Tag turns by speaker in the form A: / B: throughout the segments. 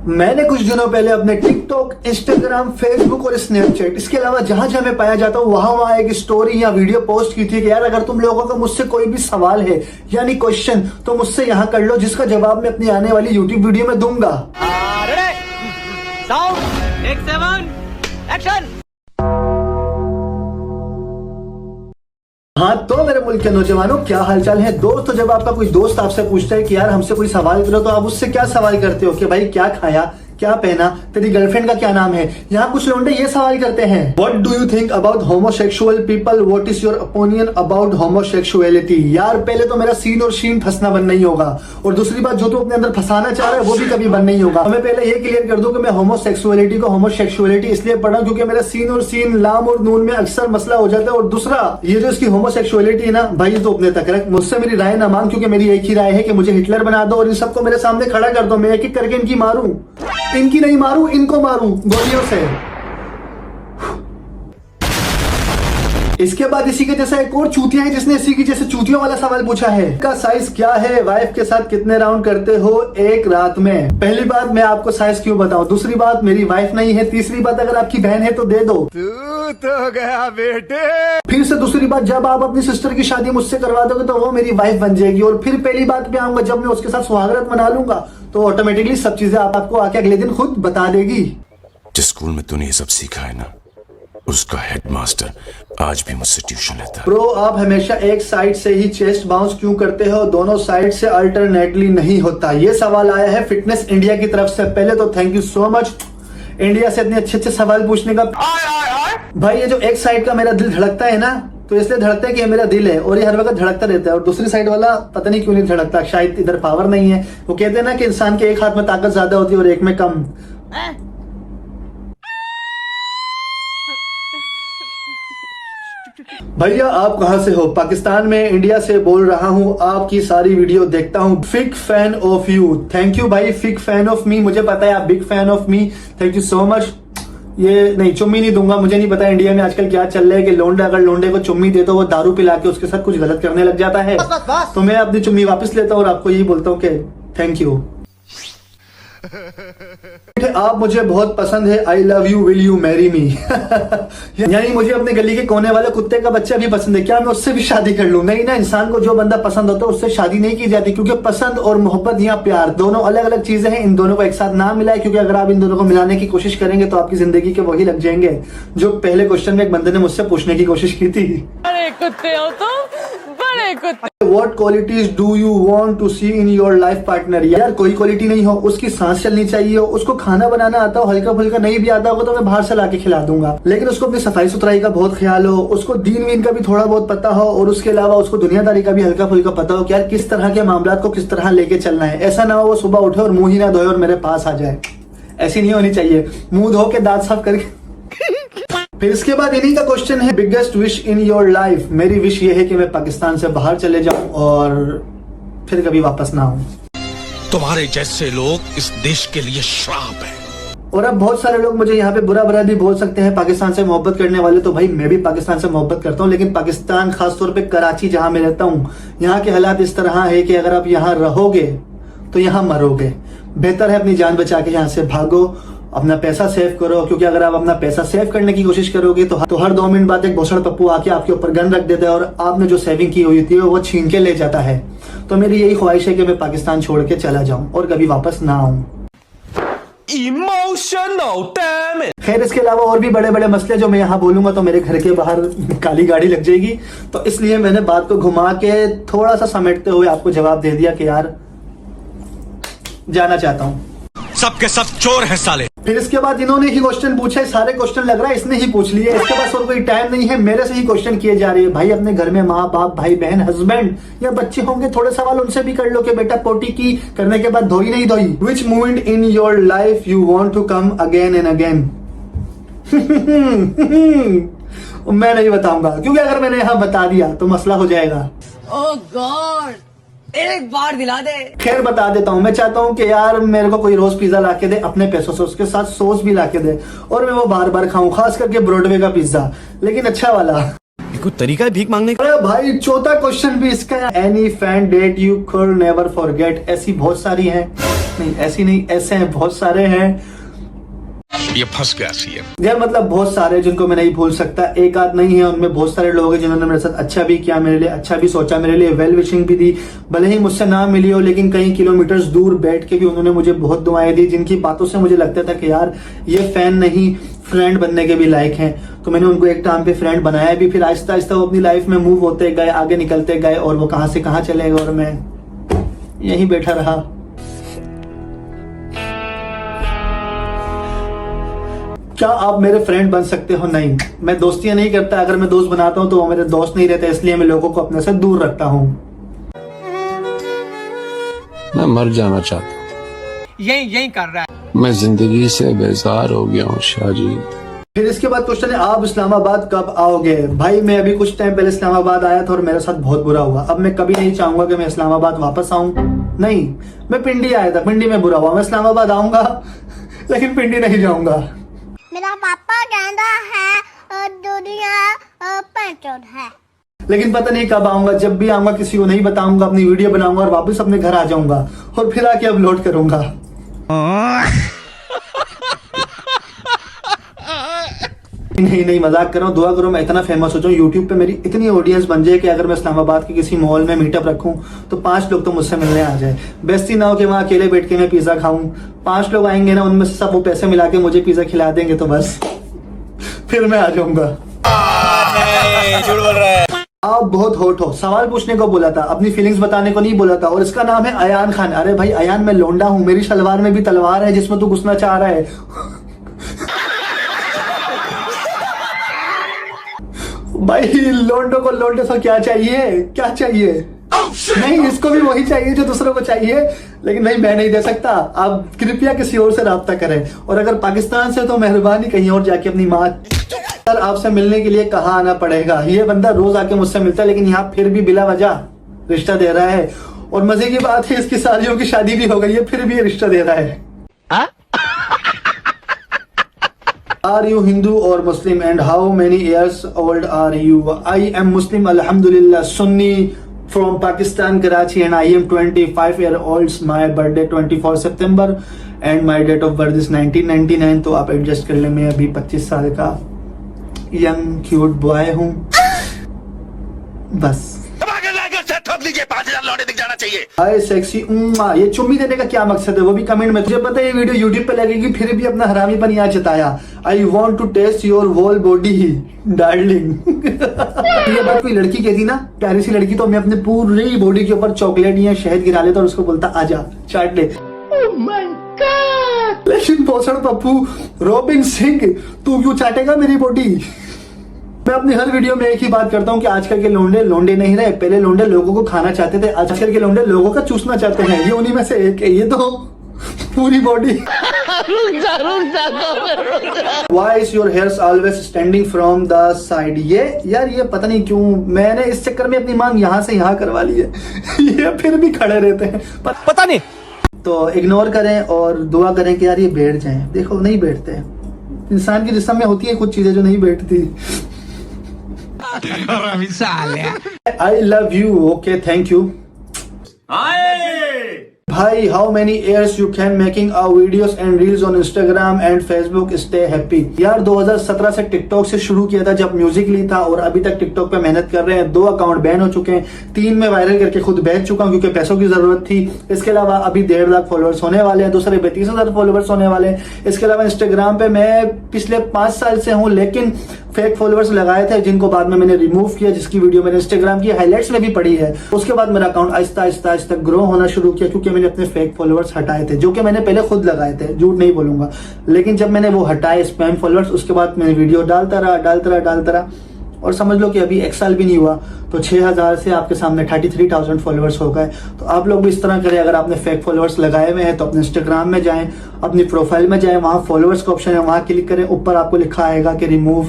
A: मैंने कुछ दिनों पहले अपने टिकटॉक, इंस्टाग्राम, फेसबुक और स्नैपचैट, इसके अलावा जहां जहां मैं पाया जाता हूँ वहां एक स्टोरी या वीडियो पोस्ट की थी कि यार अगर तुम लोगों का मुझसे कोई भी सवाल है यानी क्वेश्चन तो मुझसे यहाँ कर लो, जिसका जवाब मैं अपनी आने वाली यूट्यूब वीडियो में दूंगा। हाँ तो मेरे मुल्क के नौजवानों, क्या हालचाल है दोस्तों। जब आपका कोई दोस्त आपसे पूछता है कि यार हमसे कोई सवाल करो, तो आप उससे क्या सवाल करते हो कि भाई क्या खाया, क्या पहना, तेरी गर्लफ्रेंड का क्या नाम है। यहाँ कुछ लौंडे ये सवाल करते हैं, what do you think about homosexual people, what is your opinion about homosexuality. यार पहले तो मेरा सीन और शीन फंसना बंद नहीं होगा, और दूसरी बात जो तू अपने अंदर फंसाना चाह रहा है वो भी कभी बंद नहीं होगा। मैं पहले ये क्लियर कर दूं कि मैं होमोसेक्सुअलिटी को होमोसेक्सुअलिटी इसलिए पढ़ा क्योंकि मेरा सीन और सीन, लाम और नून में अक्सर मसला हो जाता है। और दूसरा ये जो इसकी होमोसेक्सुअलिटी है ना भाई, तो अपने तक रख, मुझसे मेरी राय ना मांग, क्योंकि मेरी एक ही राय है कि मुझे हिटलर बना दो और इन सबको मेरे सामने खड़ा कर दो, मैं एक एक करके इनकी मारूं, इनकी नहीं मारूं, इनको मारूं गोलियों से। इसके बाद इसी के जैसा एक और चूतिया है जिसने इसी की जैसे चूतियों वाला सवाल पूछा है, का साइज क्या है, वाइफ के साथ कितने राउंड करते हो एक रात में। पहली बात, मैं आपको साइज क्यों बताऊं। दूसरी बात, मेरी वाइफ नहीं है। तीसरी बात, अगर आपकी बहन है तो दे दो। तू तो गया बेटे। फिर से दूसरी बात, जब आप अपनी सिस्टर की शादी मुझसे करवा दोगे तो वो मेरी वाइफ बन जाएगी। और फिर पहली बात पे आऊंगा, जब मैं उसके साथ सुहागरात मना लूंगा तो ऑटोमेटिकली सब चीजें आपको आके अगले दिन खुद बता देगी।
B: जिस स्कूल में तूने ये सब सीखा है ना, उसका हेडमास्टर आज भी मुझसे ट्यूशन लेता है।
A: ब्रो, आप हमेशा एक साइड से ही चेस्ट बाउंस क्यों करते हो, दोनों साइड से अल्टरनेटली नहीं होता। ये सवाल आया है फिटनेस इंडिया की तरफ से। पहले तो thank you so much India से इतने अच्छे अच्छे सवाल पूछने का। भाई ये जो एक साइड का मेरा दिल धड़कता है ना, तो इसलिए धड़कता है कि ये मेरा दिल है और ये हर वक्त धड़कता रहता है, और दूसरी साइड वाला पता नहीं क्यों नहीं धड़कता, शायद इधर पावर नहीं है। वो कहते हैं ना कि इंसान के एक हाथ में ताकत ज्यादा होती है और एक में कम। भैया आप कहां से हो। पाकिस्तान में, इंडिया से बोल रहा हूं, आपकी सारी वीडियो देखता हूं, big fan of you. Thank you भाई, बिग फैन ऑफ मी। मुझे पता है आप big fan of me, thank you so much. ये नहीं, चुम्मी नहीं दूंगा। मुझे नहीं पता इंडिया में आजकल क्या चल रहा है कि लोंडा अगर लोंडे को चुम्मी दे तो वो दारू पिला के उसके साथ कुछ गलत करने लग जाता है। तो मैं अपनी चुम्मी वापस लेता हूं और आपको यही बोलता हूं कि थैंक यू। आप मुझे बहुत पसंद है, I love you, will you marry me. यानी मुझे अपने गली के कोने वाले कुत्ते का बच्चा भी पसंद है, क्या मैं उससे भी शादी कर लूं। नहीं ना, इंसान को जो बंदा पसंद होता है उससे शादी नहीं की जाती, क्योंकि पसंद और मोहब्बत या प्यार दोनों अलग अलग चीजें हैं। इन दोनों को एक साथ ना मिलाए, क्योंकि अगर आप इन दोनों को मिलाने की कोशिश करेंगे तो आपकी जिंदगी के वही लग जाएंगे जो पहले क्वेश्चन में एक बंदे ने मुझसे पूछने की कोशिश की थी।
C: बड़े कुत्ते हो तुम, बड़े कुत्ते।
A: What qualities do you want to see in your life partner। यार कोई क्वालिटी नहीं हो, उसकी सांस चलनी चाहिए हो, उसको खाना बनाना आता हो, हल्का फुल्का नहीं भी आता होगा तो मैं बाहर से लाके खिला दूंगा, लेकिन उसको अपनी सफाई सुथराई का बहुत ख्याल हो, उसको दीन वीन का भी थोड़ा बहुत पता हो, और उसके अलावा उसको दुनियादारी का भी हल्का फुल्का पता हो कि यार किस तरह के मामला को किस तरह लेके चलना है। ऐसा ना हो वो सुबह उठे और मुंह ही ना धोए और मेरे पास आ जाए, ऐसी नहीं होनी चाहिए। मुंह धो के दांत साफ करके। फिर इसके बाद इन्हीं का क्वेश्चन है, biggest wish in your life. मेरी विश ये है कि मैं पाकिस्तान से बाहर चले जाऊं और फिर कभी वापस ना आऊं।
D: तुम्हारे जैसे लोग इस देश के लिए श्राप है।
A: और अब बहुत सारे लोग मुझे यहाँ पे बुरा भला भी बोल सकते हैं पाकिस्तान से मोहब्बत करने वाले, तो भाई मैं भी पाकिस्तान से मोहब्बत करता हूँ, लेकिन पाकिस्तान खासतौर पे कराची जहाँ मैं रहता हूँ, यहाँ के हालात इस तरह है कि अगर आप यहाँ रहोगे तो यहाँ मरोगे। बेहतर है अपनी जान बचा के यहाँ से भागो, अपना पैसा सेव करो, क्योंकि अगर आप अपना पैसा सेव करने की कोशिश करोगे तो हर 2 मिनट बाद एक भोसड़ पप्पू आके आपके ऊपर गन रख देता है और आपने जो सेविंग की हुई थी वो छीन के ले जाता है। तो मेरी यही ख्वाहिश है कि मैं पाकिस्तान छोड़ के चला जाऊं और कभी वापस ना आऊं।
D: Emotional damage.
A: खैर इसके अलावा और भी बड़े बड़े मसले जो मैं यहाँ बोलूंगा तो मेरे घर के बाहर काली गाड़ी लग जाएगी, तो इसलिए मैंने बात को घुमा के थोड़ा सा समेटते हुए आपको जवाब दे दिया कि यार जाना चाहता हूँ।
D: सबके सब चोर हैं साले।
A: फिर इसके बाद इन्होंने ही क्वेश्चन पूछे, सारे क्वेश्चन लग रहा है इसने ही पूछ लिए, इसके पास और कोई टाइम नहीं है, मेरे से ही क्वेश्चन किए जा रहे हैं। भाई अपने घर में माँ बाप, भाई बहन, हस्बैंड या बच्चे होंगे, थोड़े सवाल उनसे भी कर लो कि बेटा पोटी की करने के बाद धोई नहीं धोई। Which moment in your life you want to come again and again. मैं नहीं बताऊंगा, क्योंकि अगर मैंने यहाँ बता दिया तो मसला हो जाएगा।
C: ओह गॉड, एक बार दिला दे।
A: खैर बता देता हूँ, मैं चाहता हूँ कि यार मेरे को कोई रोज पिज्जा लाके दे अपने पैसों से, उसके साथ सॉस भी लाके दे और मैं वो बार बार खाऊं, खास करके ब्रॉडवे का पिज्जा, लेकिन अच्छा वाला।
D: कोई तरीका है भीख मांगने का?
A: अरे भाई चौथा क्वेश्चन भी इसका है, any fan that you could never forget. ऐसी बहुत सारी हैं नहीं, ऐसी नहीं, ऐसे हैं, बहुत सारे हैं
D: ये फंस गया सीएम।
A: यार मतलब बहुत सारे जिनको मैं नहीं भूल सकता, एक आध नहीं है, उनमें बहुत सारे लोग हैं जिन्होंने मेरे साथ अच्छा भी किया, मेरे लिए अच्छा भी सोचा, मेरे लिए वेल विशिंग भी दी, भले ही मुझसे ना मिली हो लेकिन कई किलोमीटर्स दूर बैठ के भी उन्होंने मुझे बहुत दुआएं दी, जिनकी बातों से मुझे लगता था कि यार ये फैन नहीं फ्रेंड बनने के भी लायक हैं। तो मैंने उनको एक टाइम पे फ्रेंड बनाया भी, फिर आहिस्ता आहिस्ता वो अपनी लाइफ में मूव होते गए, आगे निकलते गए और वो कहां से कहां चले गए और मैं यहीं बैठा रहा। क्या आप मेरे फ्रेंड बन सकते हो? नहीं, मैं दोस्तियां नहीं करता, अगर मैं दोस्त बनाता हूं तो वो मेरे दोस्त नहीं रहते, इसलिए मैं लोगों को अपने से दूर रखता हूं।
E: मैं मर जाना चाहता हूँ,
C: यही कर रहा है।
E: मैं जिंदगी से बेजार हो गया हूँ शाह जी।
A: फिर इसके बाद क्वेश्चन है, आप इस्लामाबाद कब आओगे? भाई मैं अभी कुछ टाइम पहले इस्लामाबाद आया था और मेरे साथ बहुत बुरा हुआ। अब मैं कभी नहीं चाहूंगा कि मैं इस्लामाबाद वापस आऊं। नहीं, मैं पिंडी आया था, पिंडी में बुरा हुआ, मैं इस्लामाबाद आऊंगा लेकिन पिंडी नहीं जाऊंगा।
F: मेरा पापा कहता है दुनिया पैंचोद है,
A: लेकिन पता नहीं कब आऊंगा, जब भी आऊंगा किसी को नहीं बताऊंगा, अपनी वीडियो बनाऊंगा और वापस अपने घर आ जाऊंगा और फिर आके अपलोड करूंगा। नहीं मजाक कर रहा हूँ, दुआ करो मैं इतना फेमस हो जाऊं, यूट्यूब पे मेरी इतनी ऑडियंस बन जाए कि अगर मैं इस्लामाबाद के किसी मॉल में मीटअप रखूं तो 5 लोग तो मुझसे मिलने आ जाए। बेस्ती ना हो कि वहां अकेले बैठ के मैं पिज्जा खाऊं, 5 लोग आएंगे ना, उनमें से सब वो पैसे मिला के मुझे पिज्जा खिला देंगे तो बस फिर मैं आ जाऊंगा। आप बहुत होट हो, सवाल पूछने को बोला था, अपनी फीलिंग्स बताने को नहीं बोला था। और इसका नाम है अयान खान। अरे भाई अयान, मैं लोंडा हूं, मेरी शलवार में भी तलवार है जिसमें तू घुसना चाह रहा है। भाई लोंडो को लोंडे से क्या चाहिए, क्या चाहिए? नहीं, इसको भी वही चाहिए जो दूसरों को चाहिए, लेकिन नहीं मैं नहीं दे सकता। आप कृपया किसी और से राब्ता करें, और अगर पाकिस्तान से तो मेहरबानी कहीं और जाके अपनी माँ। सर आपसे मिलने के लिए कहाँ आना पड़ेगा? ये बंदा रोज आके मुझसे मिलता है, लेकिन यहाँ फिर भी बिला वजह रिश्ता दे रहा है। और मजे की बात है, इसकी सालियों की शादी भी हो गई है, फिर भी ये रिश्ता दे रहा है। Are you Hindu or Muslim and how many years old are you? I am Muslim, Alhamdulillah, Sunni from Pakistan, Karachi, and I am 25 year old. My birthday 24 September and my date of birth is 1999. तो आप adjust कर ले, मैं अभी 25 साल का young cute boy हूँ। बस हाय सेक्सी ये चुम्मी देने का क्या मकसद है वो भी कमेंट में। तुझे पता है ये वीडियो यूट्यूब पे लगेगी, फिर भी अपना हरामीपन यहाँ जताया। I want to taste your whole body darling. ये बात कोई लड़की कहती ना, प्यारी सी लड़की, तो मैं अपने पूरी बॉडी के ऊपर चॉकलेट या शहद गिरा लेता और उसको बोलता आजा चाट ले। लेकिन पोषण पप्पू रॉबिन सिंह, तू क्यों चाटेगा मेरी बॉडी? मैं अपनी हर वीडियो में एक ही बात करता हूँ कि आजकल के लोंडे लोंडे नहीं रहे। पहले लोंडे लोगों को खाना चाहते थे, आजकल के लोंडे लोगों का चूसना चाहते हैं। ये उन्हीं में से एक है, ये तो पूरी body. Why is your hairs always standing from the side? ये यार ये पता नहीं क्यों मैंने इस चक्कर में अपनी मांग यहाँ से यहाँ करवा ली है। ये फिर भी खड़े रहते हैं,
C: पता नहीं।
A: तो इग्नोर करें और दुआ करें कि यार ये बैठ जाएं। देखो नहीं बैठते, इंसान की जिस्म में होती है कुछ चीजें जो नहीं बैठती। I love you. Okay, thank you. भाई how many years you can making our videos and reels on Instagram and Facebook, stay happy. यार 2017 से टिकटॉक से शुरू किया था जब म्यूजिक ली था, और अभी तक टिकटॉक पे मेहनत कर रहे हैं। 2 अकाउंट बैन हो चुके हैं, 3 में वायरल करके खुद बेच चुका हूं क्योंकि पैसों की जरूरत थी। इसके अलावा अभी 1.5 लाख फॉलोअर्स होने वाले हैं, दूसरे पे 30,000 फॉलोअर्स होने वाले हैं। इसके अलावा इंस्टाग्राम पे मैं पिछले 5 साल से हूँ, लेकिन फेक फॉलोअर्स लगाए थे जिनको बाद में मैंने रिमूव किया, जिसकी वीडियो मैंने इंस्टाग्राम की हाईलाइट्स में भी पड़ी है। उसके बाद मेरा अकाउंट आहिस्ता आहिस्ता ग्रो होना शुरू किया क्योंकि मैंने अपने फेक फॉलोअर्स हटाए थे, जो कि मैंने पहले खुद लगाए थे, झूठ नहीं बोलूंगा। लेकिन जब मैंने वो हटाए स्पैम फॉलोअर्स, उसके बाद मैंने वीडियो डालता रहा और समझ लो कि अभी 1 साल भी नहीं हुआ तो 6,000 से आपके सामने 33,000 फॉलोअर्स हो गए। तो आप लोग भी इस तरह करें, अगर आपने फेक फॉलोअर्स लगाए हुए हैं तो अपने इंस्टाग्राम में जाएं, अपनी प्रोफाइल में जाएं, वहां फॉलोअर्स का ऑप्शन है, वहां क्लिक करें, ऊपर आपको लिखा आएगा कि रिमूव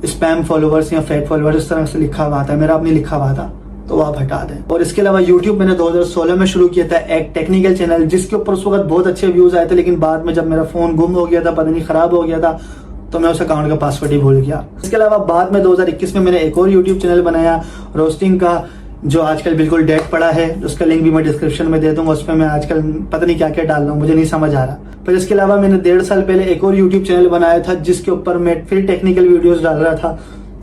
A: स्पैम फॉलोअर्स या फेक फॉलोअर्स, इस तरह से लिखा हुआ था। मेरा अपनी लिखा हुआ था तो आप हटा दें। और इसके अलावा यूट्यूब मैंने 2016 में शुरू किया था, एक टेक्निकल चैनल, जिसके ऊपर उस वक्त बहुत अच्छे व्यूज आए थे, लेकिन बाद में जब मेरा फोन गुम हो गया था, पता नहीं खराब हो गया था, तो मैं उस अकाउंट का पासवर्ड ही भूल गया। इसके अलावा बाद में 2021 में मैंने एक और यूट्यूब चैनल बनाया रोस्टिंग का, जो आजकल बिल्कुल डेड पड़ा है, उसका लिंक भी मैं डिस्क्रिप्शन में दे दूंगा। उसमें मैं आजकल पता नहीं क्या क्या डाल रहा हूँ, मुझे नहीं समझ आ रहा। पर इसके अलावा मैंने 1.5 साल पहले एक और यूट्यूब चैनल बनाया था जिसके ऊपर मैं फिर टेक्निकल वीडियोस डाल रहा था,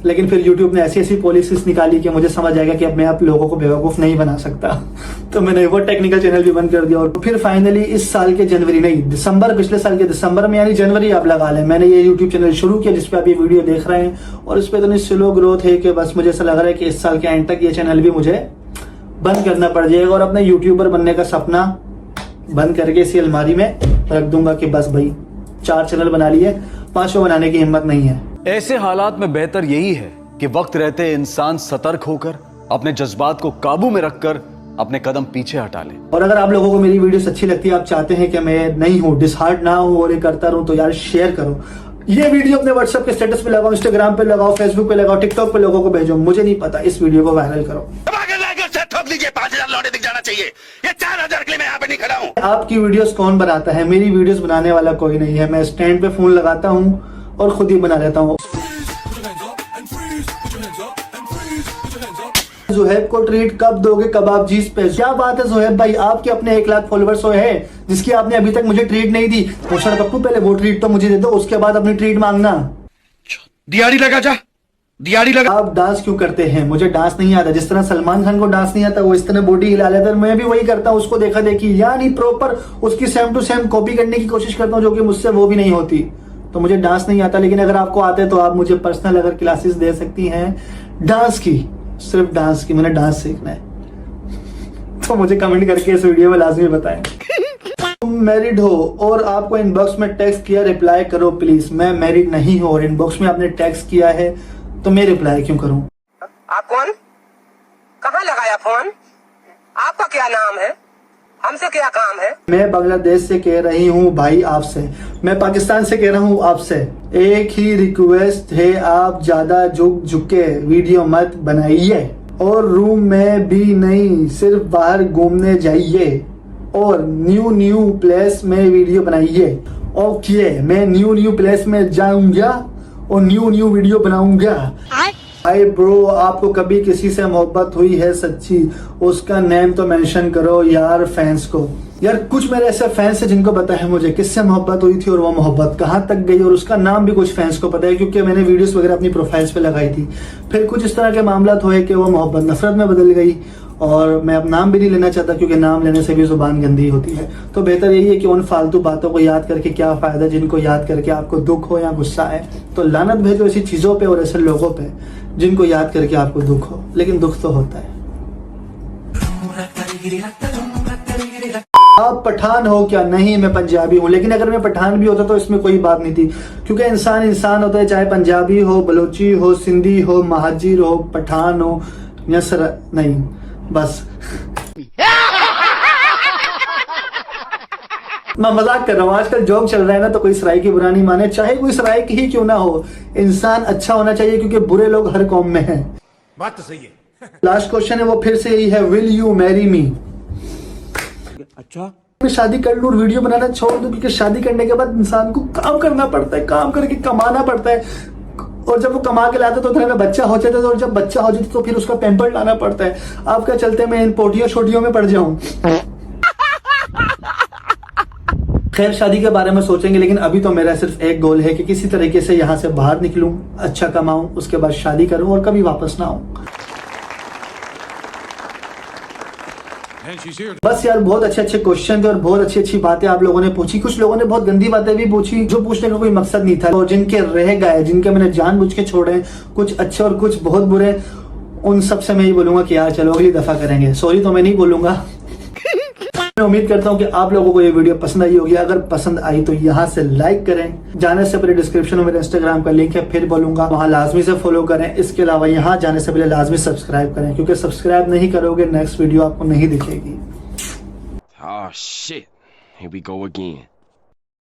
A: लेकिन फिर यूट्यूब ने ऐसी ऐसी पॉलिसीज निकाली कि मुझे समझ आएगा कि अब मैं आप लोगों को बेवकूफ़ नहीं बना सकता तो मैंने वो टेक्निकल चैनल भी बंद कर दिया। और फिर फाइनली इस साल के जनवरी नहीं दिसंबर, पिछले साल के दिसंबर में यानी जनवरी आप लगा लें, मैंने ये यूट्यूब चैनल शुरू किया जिसपे आप ये वीडियो देख रहे हैं। और इस पर इतनी स्लो ग्रोथ है कि बस मुझे ऐसा लग रहा है कि इस साल के एंड तक ये चैनल भी मुझे बंद करना पड़ जाएगा और अपने यूट्यूबर बनने का सपना बंद करके इसी अलमारी में रख दूंगा कि बस भाई 4 चैनल बना लिए, 5वां बनाने की हिम्मत नहीं है।
G: ऐसे हालात में बेहतर यही है कि वक्त रहते इंसान सतर्क होकर अपने जज्बात को काबू में रखकर अपने कदम पीछे हटा ले।
A: और अगर आप लोगों को मेरी वीडियोस अच्छी लगती है, आप चाहते हैं कि मैं नहीं हूँ, डिसहार्ट ना हूँ और ये करता रहूं, तो यार शेयर करो ये वीडियो, अपने व्हाट्सएप के स्टेटस पे लगाओ, इंस्टाग्राम पे लगाओ, फेसबुक पे लगाओ, टिकटॉक पे लोगों को भेजो, मुझे नहीं पता, इस वीडियो को वायरल करो।
D: ठोक दीजिए, 5000 लौटे दिख जाना चाहिए। ये 4000 के लिए मैं यहाँ पे नहीं खड़ा हूँ।
A: आपकी वीडियोस कौन बनाता है? मेरी वीडियोस बनाने वाला कोई नहीं है। मैं स्टैंड पे फोन लगाता हूँ और खुद ही बना लेता हूँ। ज़ुहैब को ट्रीट कब दोगे कबाब जीस पे? क्या बात है ज़ुहैब भाई, आपके अपने 1 लाख फॉलोअर्स हुए हैं जिसकी आपने अभी तक मुझे ट्रीट नहीं दी। भूषण पप्पू पहले वो ट्रीट तो मुझे दे दो, उसके बाद अपनी ट्रीट मांगना।
D: दिहाड़ी लगा जा, दिहाड़ी लगा।
A: आप डांस क्यों करते हैं? मुझे डांस नहीं आता। जिस तरह सलमान खान को डांस नहीं आता वो इस तरह बॉडी हिला लेता है, मैं भी वही करता हूँ, उसको देखा देखी, यानी प्रॉपर उसकी सेम टू सेम कॉपी करने की कोशिश करता हूँ, जो कि मुझसे वो भी नहीं होती। तो मुझे डांस नहीं आता, लेकिन अगर आपको आते तो आप मुझे पर्सनल अगर क्लासेस दे सकती हैं डांस की, सिर्फ डांस की, मैंने डांस सीखना है तो मुझे कमेंट करके इस वीडियो में लाजमी बताएं। तुम मैरिड हो और आपको इनबॉक्स में टेक्स्ट किया, रिप्लाई करो प्लीज। मैं मैरिड नहीं हूँ और इनबॉक्स में आपने टेक्स्ट किया है तो मैं रिप्लाई क्यों करूं?
H: आप कौन? कहाँ लगाया फोन? आपका क्या नाम है? हमसे क्या काम है?
A: मैं बांग्लादेश से कह रही हूँ भाई आपसे, मैं पाकिस्तान से कह रहा हूँ आपसे। एक ही रिक्वेस्ट है, आप ज्यादा झुके वीडियो मत बनाइए और रूम में भी नहीं, सिर्फ बाहर घूमने जाइए और न्यू प्लेस में वीडियो बनाइए। ओके, मैं न्यू प्लेस में जाऊंगा और न्यू वीडियो बनाऊंगा। हाय ब्रो, आपको कभी किसी से मोहब्बत हुई है सच्ची? उसका नेम तो मेंशन करो यार फैंस को। यार कुछ मेरे ऐसे फैंस है जिनको पता है मुझे किससे मोहब्बत हुई थी और वो मोहब्बत कहाँ तक गई, और उसका नाम भी कुछ फैंस को पता है क्योंकि मैंने वीडियोस वगैरह अपनी प्रोफाइल्स पे लगाई थी। फिर कुछ इस तरह के मामला हुए कि वो मोहब्बत नफरत में बदल गई और मैं अब नाम भी नहीं लेना चाहता क्योंकि नाम लेने से भी जुबान गंदी होती है। तो बेहतर यही है कि उन फालतू बातों को याद करके क्या फायदा जिनको याद करके आपको दुख हो या गुस्सा है। तो लानत भेजो ऐसी चीजों पे और ऐसे लोगों पे जिनको याद करके आपको दुख हो, लेकिन दुख तो होता है। आप पठान हो क्या? नहीं, मैं पंजाबी हूँ, लेकिन अगर मैं पठान भी होता तो इसमें कोई बात नहीं थी क्योंकि इंसान होता है, चाहे पंजाबी हो, बलोची हो, सिंधी हो, महाजिर हो, पठान हो या नहीं, बस मैं मजाक कर रहा हूँ। आजकल जोक चल रहा है ना, तो कोई सराय की बुरा नहीं माने, चाहे कोई सराय की ही क्यों ना हो, इंसान अच्छा होना चाहिए क्योंकि बुरे लोग हर कौम में हैं।
D: बात तो सही है।
A: लास्ट क्वेश्चन है वो फिर से यही है, विल यू मैरी मी?
D: अच्छा,
A: मैं शादी कर लूं और वीडियो बनाना छोड़ दूं क्योंकि शादी करने के बाद इंसान को काम करना पड़ता है, काम करके कमाना पड़ता है, और जब वो कमा के लाते तो घर में बच्चा हो जाता है, और जब बच्चा हो जाता तो फिर उसका पैम्पर लाना पड़ता है। आपका चलते मैं इन पोटियों छोटियों में पड़ जाऊं। खैर, शादी के बारे में सोचेंगे, लेकिन अभी तो मेरा सिर्फ एक गोल है कि किसी तरीके से यहाँ से बाहर निकलूं, अच्छा कमाऊं, उसके बाद शादी करूं और कभी वापस ना आऊं। बस यार, बहुत अच्छे क्वेश्चन थे और बहुत अच्छी बातें आप लोगों ने पूछी। कुछ लोगों ने बहुत गंदी बातें भी पूछी जो पूछने का कोई मकसद नहीं था, और जिनके रह गए, जिनके मैंने जानबूझ के छोड़े, कुछ अच्छे और कुछ बहुत बुरे, उन सब से मैं ये बोलूंगा कि यार चलो अगली दफा करेंगे। सॉरी तो मैं नहीं बोलूंगा। मैं उम्मीद करता हूँ कि आप लोगों को ये वीडियो पसंद आई होगी। अगर पसंद आई तो यहाँ से लाइक करें। जाने से पहले डिस्क्रिप्शन में मेरे इंस्टाग्राम का लिंक है, फिर बोलूंगा वहाँ लाजमी से फॉलो करें। इसके अलावा यहाँ जाने से पहले लाजमी सब्सक्राइब करें, क्योंकि सब्सक्राइब नहीं करोगे नेक्स्ट वीडियो आपको नहीं दिखेगी।
I: Oh shit, here we go again.